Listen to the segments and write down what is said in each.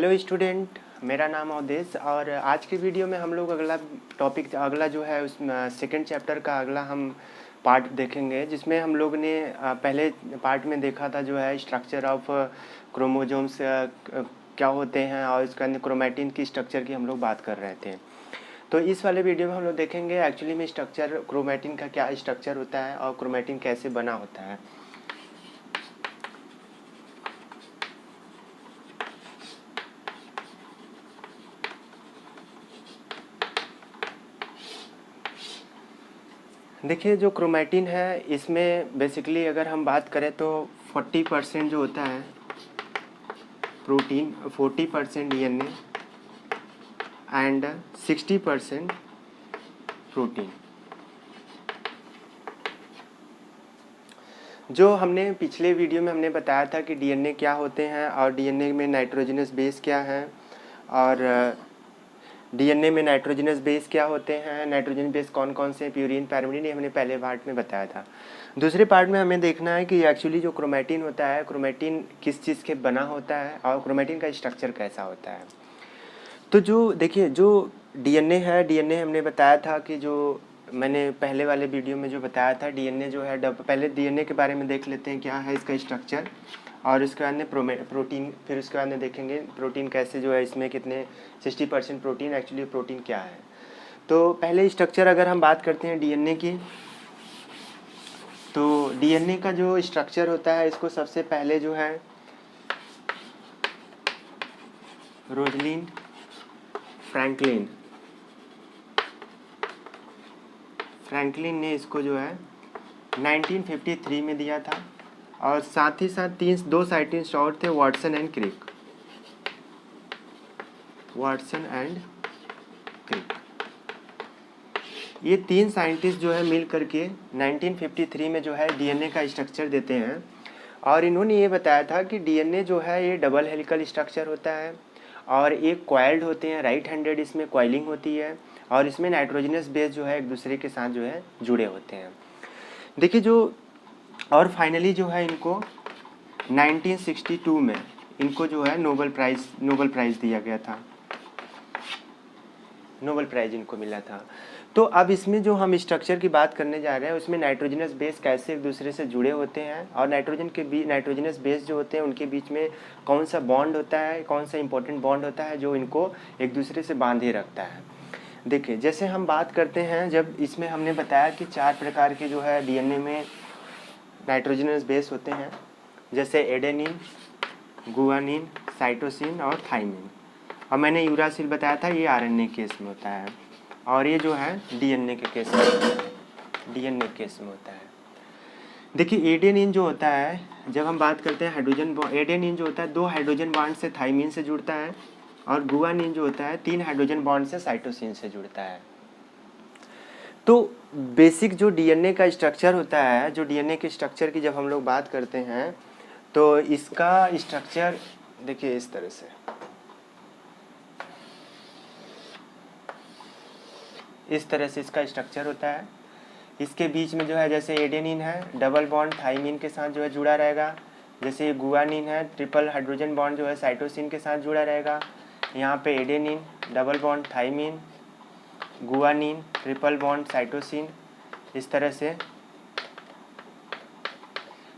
Hello student, मेरा नाम अवधेश और आज की वीडियो में हम लोग अगला जो है उस सेकंड चैप्टर का अगला हम पार्ट देखेंगे, जिसमें हम लोग ने पहले पार्ट में देखा था जो है स्ट्रक्चर ऑफ क्रोमोजोम्स क्या होते हैं और इसके अंदर क्रोमैटिन की स्ट्रक्चर की हम लोग बात कर रहे थे। तो इस वाले वीडियो में हम लोग देखेंगे एक्चुअली में स्ट्रक्चर क्रोमैटिन का क्या स्ट्रक्चर होता है और क्रोमैटिन कैसे बना होता है। देखिए, जो क्रोमैटिन है इसमें बेसिकली अगर हम बात करें तो 40% जो होता है प्रोटीन, 40% डीएनए एंड 60% प्रोटीन। जो हमने पिछले वीडियो में हमने बताया था कि डीएनए क्या होते हैं और डीएनए में नाइट्रोजनस बेस क्या है और डीएनए में नाइट्रोजनस बेस क्या होते हैं, नाइट्रोजन बेस कौन कौन से, प्यूरिन, पैरामिडिन, ये हमने पहले पार्ट में बताया था। दूसरे पार्ट में हमें देखना है कि एक्चुअली जो क्रोमैटिन होता है, क्रोमैटिन किस चीज़ के बना होता है और क्रोमैटिन का स्ट्रक्चर कैसा होता है। तो जो देखिए, जो डीएनए है, डीएनए हमने बताया था कि जो मैंने पहले वाले वीडियो में जो बताया था, डीएनए जो है पहले डीएनए के बारे में देख लेते हैं क्या है इसका स्ट्रक्चर, और उसके बाद में प्रोटीन, फिर उसके बाद में देखेंगे प्रोटीन कैसे जो है इसमें कितने 60% प्रोटीन, एक्चुअली प्रोटीन क्या है। तो पहले स्ट्रक्चर अगर हम बात करते हैं डीएनए की, तो डीएनए का जो स्ट्रक्चर होता है इसको सबसे पहले जो है रोजलिन फ्रैंकलिन ने इसको जो है 1953 में दिया था, और साथ ही साथ दो साइंटिस्ट और थे, वाटसन एंड क्रिक। ये तीन साइंटिस्ट जो है मिल करके 1953 में जो है डीएनए का स्ट्रक्चर देते हैं, और इन्होंने ये बताया था कि डीएनए जो है ये डबल हेलिकल स्ट्रक्चर होता है और एक कॉइल्ड होते हैं, राइट हैंडेड इसमें कॉइलिंग होती है, और इसमें नाइट्रोजनस बेस जो है एक दूसरे के साथ जो है जुड़े होते हैं। देखिए जो, और फाइनली जो है इनको 1962 में इनको जो है नोबेल प्राइज़ दिया गया था, नोबेल प्राइज़ इनको मिला था। तो अब इसमें जो हम स्ट्रक्चर की बात करने जा रहे हैं उसमें नाइट्रोजनस बेस कैसे एक दूसरे से जुड़े होते हैं और नाइट्रोजनस बेस जो होते हैं उनके बीच में कौन सा बॉन्ड होता है, कौन सा इंपॉर्टेंट बॉन्ड होता है जो इनको एक दूसरे से बांधे रखता है। देखिए, जैसे हम बात करते हैं, जब इसमें हमने बताया कि 4 प्रकार के जो है डीएनए में नाइट्रोजनस बेस होते हैं, जैसे एडेनिन, गुआनिन, साइटोसिन और थाइमिन, और मैंने यूरासिल बताया था ये आरएनए केस में होता है, और ये जो है डीएनए के केस में होता है, डीएनए केस में होता है। देखिए, एडेनिन जो होता है, जब हम बात करते हैं हाइड्रोजन बॉन्ड, एडेनिन जो होता है 2 हाइड्रोजन बॉन्ड से थाइमिन से जुड़ता है, और गुआनिन जो होता है 3 हाइड्रोजन बॉन्ड से साइटोसिन से जुड़ता है। तो बेसिक जो डीएनए का स्ट्रक्चर होता है, जो डीएनए के स्ट्रक्चर की जब हम लोग बात करते हैं तो इसका स्ट्रक्चर देखिए इस तरह से, इस तरह से इसका स्ट्रक्चर होता है। इसके बीच में जो है, जैसे एडेनिन है डबल बॉन्ड थाइमिन के साथ जो है जुड़ा रहेगा, जैसे ये गुआनिन है ट्रिपल हाइड्रोजन बॉन्ड जो है साइटोसिन के साथ जुड़ा रहेगा। यहाँ पे adenine double bond thymine, guanine triple bond cytosine, इस तरह से।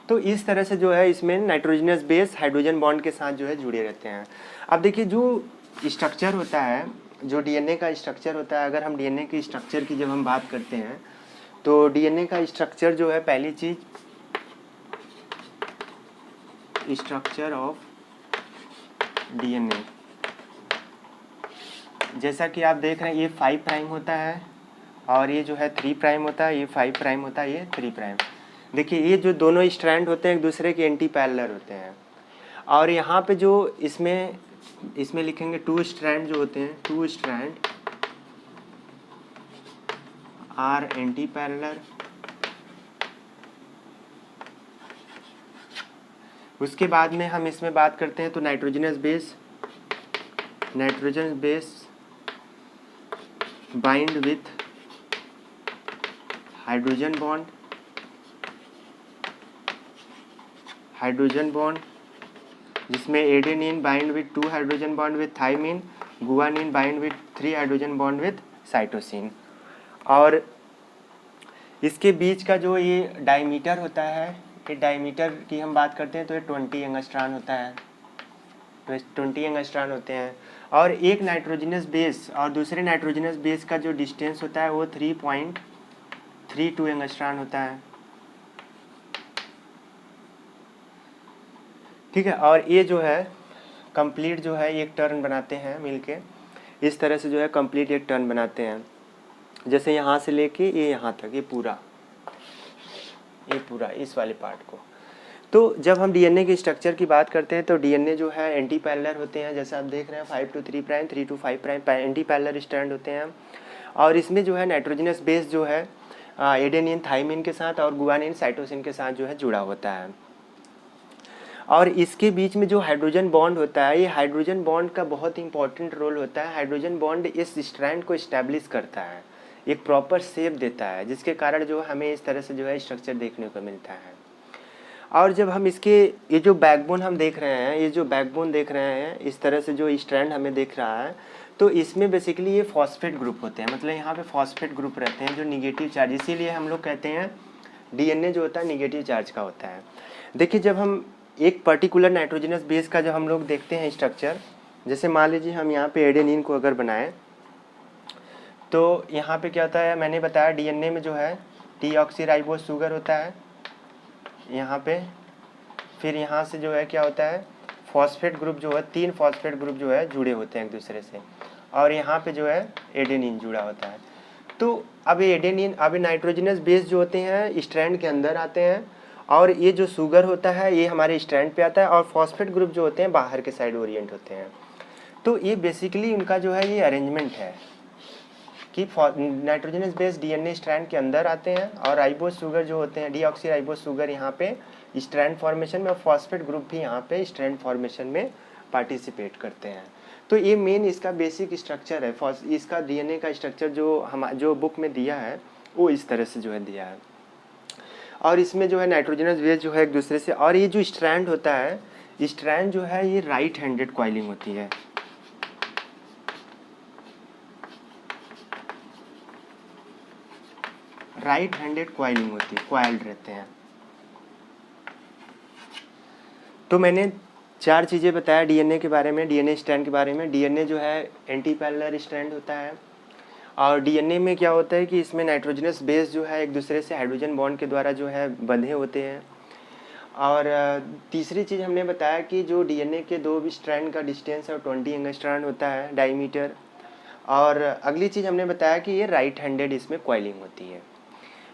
तो इस तरह से जो है इसमें नाइट्रोजनस बेस हाइड्रोजन बॉन्ड के साथ जो है जुड़े रहते हैं। अब देखिए, जो स्ट्रक्चर होता है, जो डीएनए का स्ट्रक्चर होता है, अगर हम डीएनए की स्ट्रक्चर की जब हम बात करते हैं तो डीएनए का स्ट्रक्चर जो है, पहली चीज स्ट्रक्चर ऑफ डीएनए, जैसा कि आप देख रहे हैं ये 5 प्राइम होता है और ये जो है 3 प्राइम होता है, ये 5 प्राइम होता है, ये 3 प्राइम। देखिए, ये जो दोनों स्ट्रैंड होते हैं एक दूसरे के एंटी पैरेलल होते हैं, और यहाँ पे जो इसमें लिखेंगे 2 स्ट्रैंड जो होते हैं, 2 स्ट्रैंड आर एंटी पैरेलल। उसके बाद में हम इसमें बात करते हैं तो nitrogen base bind with hydrogen bond जिसमें adenine bind with 2 hydrogen bond with thymine, guanine bind with 3 hydrogen bond with cytosine. और इसके बीच का जो ये डायमीटर होता है, ये डायमीटर की हम बात करते हैं तो ये 20 एंगस्ट्रॉन होता है, तो 20 एंगस्ट्रॉन होते हैं। और एक नाइट्रोजनस बेस और दूसरे नाइट्रोजनस बेस का जो डिस्टेंस होता है वो 3.32 एंगस्ट्रॉन होता है, ठीक है। और ये जो है कंप्लीट जो है एक टर्न बनाते हैं मिलके, इस तरह से जो है कंप्लीट एक टर्न बनाते हैं। जैसे यहाँ से लेके ये यहाँ तक, ये पूरा इस वाले पार्ट को। तो जब हम डीएनए के स्ट्रक्चर की बात करते हैं तो डीएनए जो है एंटी पैरेलल होते हैं, जैसे आप देख रहे हैं 5 to 3 prime, 3 to 5 prime anti parallel strand होते हैं। और इसमें जो है नाइट्रोजनस बेस जो है एडेनिन थाइमिन के साथ और गुआनिन साइटोसिन के साथ जो है जुड़ा होता है। और इसके बीच में जो हाइड्रोजन बॉन्ड होता है, ये हाइड्रोजन बॉन्ड का बहुत इंपॉर्टेंट रोल होता है। हाइड्रोजन बॉन्ड इस स्ट्रैंड को इस्टेब्लिश करता है, एक प्रॉपर शेप देता है, जिसके कारण जो हमें इस तरह से जो है स्ट्रक्चर देखने को मिलता है। और जब हम इसके ये जो बैकबोन हम देख रहे हैं, ये जो बैकबोन देख रहे हैं, इस तरह से जो स्ट्रैंड हमें दिख रहा है, तो इसमें बेसिकली ये फॉस्फेट ग्रुप होते हैं, मतलब यहाँ पे फॉस्फेट ग्रुप रहते हैं जो निगेटिव चार्ज, इसीलिए हम लोग कहते हैं डीएनए जो होता है निगेटिव चार्ज का होता है। देखिए जब हम एक पर्टिकुलर नाइट्रोजनस बेस का जब हम लोग देखते हैं स्ट्रक्चर, जैसे मान लीजिए हम यहाँ पे एडेनिन को अगर बनाएं, तो यहाँ पे क्या होता है, मैंने बताया डीएनए में जो है डीऑक्सीराइबोज शुगर होता है यहाँ पे, फिर यहाँ से जो है क्या होता है फॉस्फेट ग्रुप जो है, 3 फॉस्फेट ग्रुप जो है जुड़े होते हैं एक दूसरे से, और यहाँ पे जो है एडेनिन जुड़ा होता है। तो अब एडेनिन, अब नाइट्रोजनस बेस जो होते हैं स्ट्रैंड के अंदर आते हैं, और ये जो शुगर होता है ये हमारे स्ट्रैंड पे आता है, और फॉस्फेट ग्रुप जो होते हैं बाहर के साइड ओरिएंट होते हैं। तो ये बेसिकली उनका जो है ये अरेंजमेंट है कि नाइट्रोजनस बेस डीएनए स्ट्रैंड के अंदर आते हैं, और राइबोज शुगर जो होते हैं डीऑक्सीराइबोज शुगर यहाँ पे स्ट्रैंड फॉर्मेशन में, और फॉस्फेट ग्रुप भी यहाँ पे स्ट्रैंड फॉर्मेशन में पार्टिसिपेट करते हैं। तो ये मेन इसका बेसिक स्ट्रक्चर है। इसका डीएनए का स्ट्रक्चर जो बुक में दिया है वो इस तरह से जो है दिया है। और इसमें जो है नाइट्रोजनस बेस जो है एक दूसरे से, और ये जो स्ट्रैंड होता है, स्ट्रैंड जो है ये राइट हैंडेड कॉइलिंग होती है, राइट हैंडेड कॉइलिंग होती है, कॉइल्ड रहते हैं। तो मैंने 4 चीज़ें बताया डीएनए के बारे में, डीएनए स्ट्रैंड के बारे में। डीएनए जो है एंटी पैरेलल स्ट्रैंड होता है, और डीएनए में क्या होता है कि इसमें नाइट्रोजनस बेस जो है एक दूसरे से हाइड्रोजन बॉन्ड के द्वारा जो है बंधे होते हैं। और तीसरी चीज़ हमने बताया कि जो डीएनए के 2 स्ट्रैंड का डिस्टेंस है 20 एंगस्ट्रॉन होता है डायमीटर। और अगली चीज़ हमने बताया कि ये राइट हैंडेड इसमें कॉइलिंग होती है।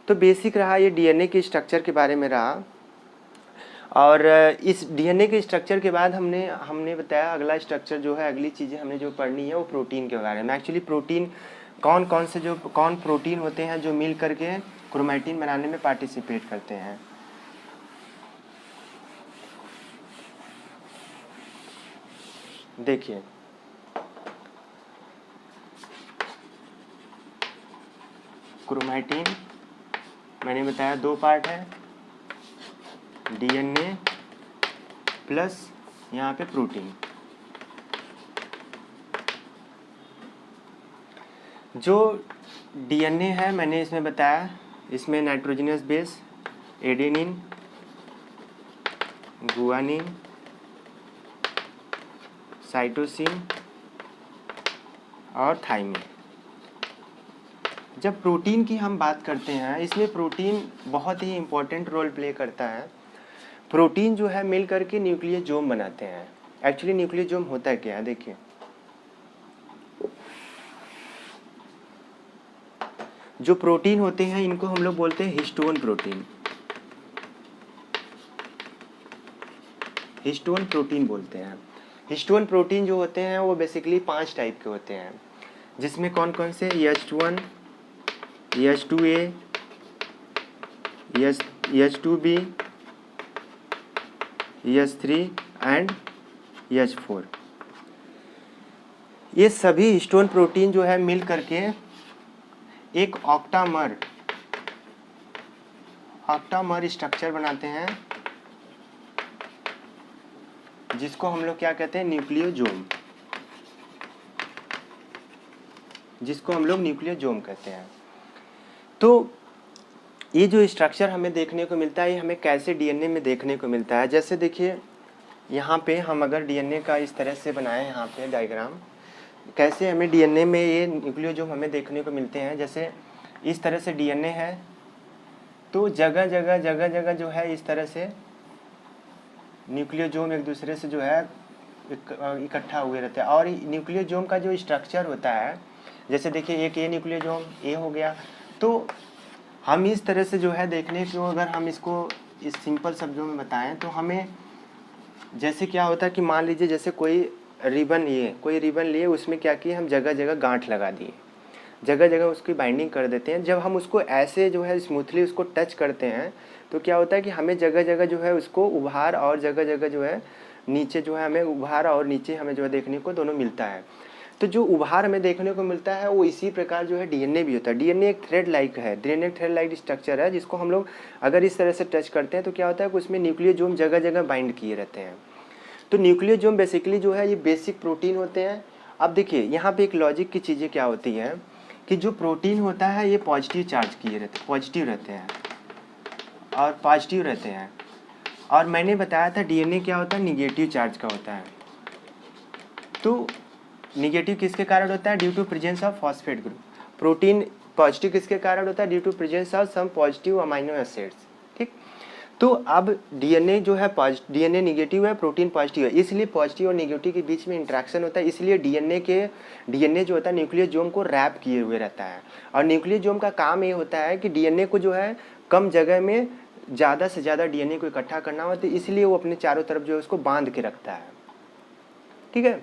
तो बेसिक रहा ये डीएनए के स्ट्रक्चर के बारे में रहा। और इस डीएनए के स्ट्रक्चर के बाद हमने बताया अगला स्ट्रक्चर जो है, अगली चीज़ें हमने जो पढ़नी है वो प्रोटीन के बारे में। एक्चुअली प्रोटीन कौन प्रोटीन होते हैं जो मिल करके क्रोमैटिन बनाने में पार्टिसिपेट करते हैं। देखिए क्रोमैटिन मैंने बताया 2 पार्ट है, डीएनए प्लस यहाँ पे प्रोटीन। जो डीएनए है मैंने इसमें बताया, इसमें nitrogenous base adenine, guanine, cytosine और थाइमिन। जब प्रोटीन की हम बात करते हैं, इसमें प्रोटीन बहुत ही इम्पोर्टेंट रोल प्ले करता है। प्रोटीन जो है मिल करके न्यूक्लियोसोम बनाते हैं। एक्चुअली न्यूक्लियोसोम होता है क्या, देखिए जो प्रोटीन होते हैं इनको हम लोग बोलते हैं हिस्टोन प्रोटीन, हिस्टोन प्रोटीन बोलते हैं। हिस्टोन प्रोटीन जो होते हैं वो बेसिकली 5 टाइप के होते हैं, जिसमें कौन कौन से, H1, H2A, H2B, H3 and H4। ये सभी हिस्टोन प्रोटीन जो है मिल करके एक ऑक्टामर स्ट्रक्चर बनाते हैं, जिसको हम लोग क्या कहते हैं, न्यूक्लियोजोम, जिसको हम लोग न्यूक्लियोजोम कहते हैं। तो ये जो स्ट्रक्चर हमें देखने को मिलता है, ये हमें कैसे डीएनए में देखने को मिलता है। जैसे देखिए यहाँ पे हम अगर डीएनए का इस तरह से बनाए यहाँ पे डायग्राम, कैसे हमें डीएनए में ये न्यूक्लियोजोम हमें देखने को मिलते हैं। जैसे इस तरह से डीएनए है, तो जगह जगह जो है इस तरह से न्यूक्लियोजोम एक दूसरे से जो है इकट्ठा हुए रहते हैं। और न्यूक्लियोजोम का जो स्ट्रक्चर होता है, जैसे देखिए एक ये न्यूक्लियोजोम ए हो गया, तो हम इस तरह से जो है देखने को, अगर हम इसको इस सिंपल शब्दों में बताएं तो हमें जैसे क्या होता है कि मान लीजिए जैसे कोई रिबन लिए, उसमें क्या किए हम जगह जगह गांठ लगा दिए, जगह जगह उसकी बाइंडिंग कर देते हैं। जब हम उसको ऐसे जो है स्मूथली उसको टच करते हैं तो क्या होता है कि हमें जगह जगह जो है उसको उभार और जगह जगह जो है नीचे जो है हमें उभार और नीचे हमें जो है देखने को दोनों मिलता है। तो जो उभार हमें देखने को मिलता है वो इसी प्रकार जो है डीएनए भी होता है। डीएनए एक थ्रेड लाइक है, डीएनए थ्रेड लाइक स्ट्रक्चर है, जिसको हम लोग अगर इस तरह से टच करते हैं तो क्या होता है कि उसमें न्यूक्लियोजोम जगह जगह बाइंड किए रहते हैं। तो न्यूक्लियोजोम बेसिकली जो है ये बेसिक प्रोटीन होते हैं। अब देखिए यहाँ पे एक लॉजिक की चीज़ें क्या होती हैं कि जो प्रोटीन होता है ये पॉजिटिव चार्ज किए रहते, पॉजिटिव रहते हैं और पॉजिटिव रहते हैं। और मैंने बताया था डीएनए क्या होता है, निगेटिव चार्ज का होता है। तो निगेटिव किसके कारण होता है, due to presence of phosphate group. Protein positive किसके कारण होता है, due to presence of some positive amino acids. ठीक, तो अब डीएनए जो है डीएनए निगेटिव है, प्रोटीन पॉजिटिव है, इसलिए पॉजिटिव और निगेटिव के बीच में इंटरेक्शन होता है। इसलिए डीएनए जो होता है न्यूक्लियोजोम को रैप किए हुए रहता है। और न्यूक्लियोजोम का काम ये होता है कि डीएनए को जो है कम जगह में ज़्यादा से ज़्यादा डीएनए को इकट्ठा करना होता है, इसलिए वो अपने चारों तरफ जो है उसको बांध के रखता है। ठीक है,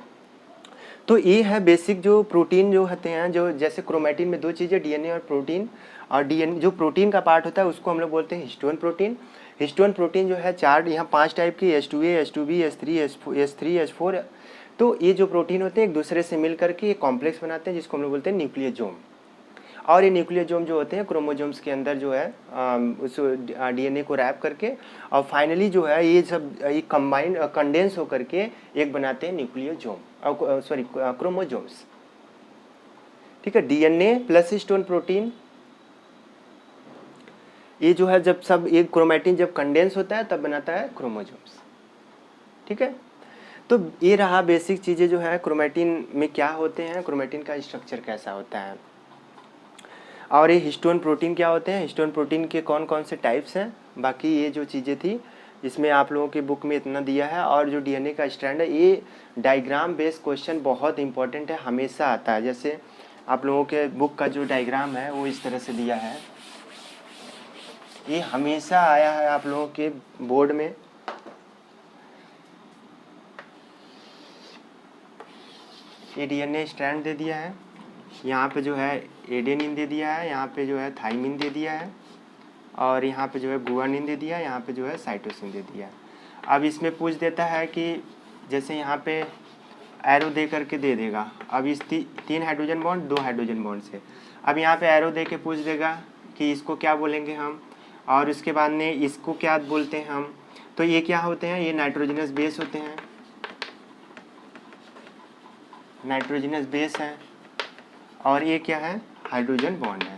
तो ये है बेसिक जो प्रोटीन जो होते हैं, जो जैसे क्रोमैटिन में दो चीज़ें डीएनए और प्रोटीन। और डीएनए जो प्रोटीन का पार्ट होता है उसको हम लोग बोलते हैं हिस्टोन प्रोटीन। हिस्टोन प्रोटीन जो है चार, यहाँ 5 टाइप की, H2A, H2B, H3, H4। तो ये जो प्रोटीन होते हैं एक दूसरे से मिल करके एक कॉम्प्लेक्स बनाते हैं जिसको हम लोग बोलते हैं न्यूक्लियोजोम। और ये न्यूक्लियोजोम जो होते हैं क्रोमोजोम्स के अंदर जो है उस डीएनए को रैप करके और फाइनली जो है ये सब ये कंबाइंड कंडेंस होकर के एक बनाते हैं न्यूक्लियोजोम, सॉरी क्रोमोजोम्स। ठीक है, डीएनए प्लस हिस्टोन प्रोटीन, ये जो है जब सब एक क्रोमैटिन जब कंडेंस होता है तब बनाता है क्रोमोजोम्स। ठीक है, तो ये रहा बेसिक चीज़ें जो है क्रोमैटिन में क्या होते हैं, क्रोमैटिन का स्ट्रक्चर कैसा होता है। और ये हिस्टोन प्रोटीन क्या होते हैं, हिस्टोन प्रोटीन के कौन कौन से टाइप्स हैं। बाकी ये जो चीज़ें थी इसमें आप लोगों के बुक में इतना दिया है। और जो डीएनए का स्ट्रैंड है, ये डायग्राम बेस्ड क्वेश्चन बहुत इंपॉर्टेंट है, हमेशा आता है। जैसे आप लोगों के बुक का जो डायग्राम है वो इस तरह से दिया है, ये हमेशा आया है आप लोगों के बोर्ड में। ये डीएनए स्ट्रैंड दे दिया है, यहाँ पे जो है एडेनिन दे दिया है, यहाँ पे जो है थाइमिन दे दिया है, और यहाँ पे जो है गुआनिन दे दिया है, यहाँ पे जो है साइटोसिन दे दिया है। अब इसमें पूछ देता है कि जैसे यहाँ पे एरो दे करके दे देगा, अब इस 3 हाइड्रोजन बॉन्ड 2 हाइड्रोजन बॉन्ड से, अब यहाँ पे एरो दे के पूछ देगा कि इसको क्या बोलेंगे हम, और उसके बाद में इसको क्या बोलते हैं हम। तो ये क्या होते हैं, ये नाइट्रोजनस बेस होते हैं, नाइट्रोजनस बेस है, और ये क्या है, हाइड्रोजन बॉन्ड है।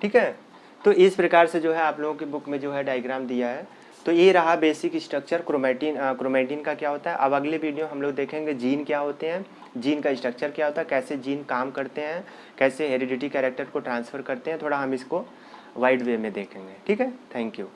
ठीक है, तो इस प्रकार से जो है आप लोगों की बुक में जो है डायग्राम दिया है। तो ये रहा बेसिक स्ट्रक्चर क्रोमैटिन का क्या होता है। अब अगले वीडियो हम लोग देखेंगे जीन क्या होते हैं, जीन का स्ट्रक्चर क्या होता है, कैसे जीन काम करते हैं, कैसे हेरिडिटी कैरेक्टर को ट्रांसफ़र करते हैं, थोड़ा हम इसको वाइड वे में देखेंगे। ठीक है, थैंक यू।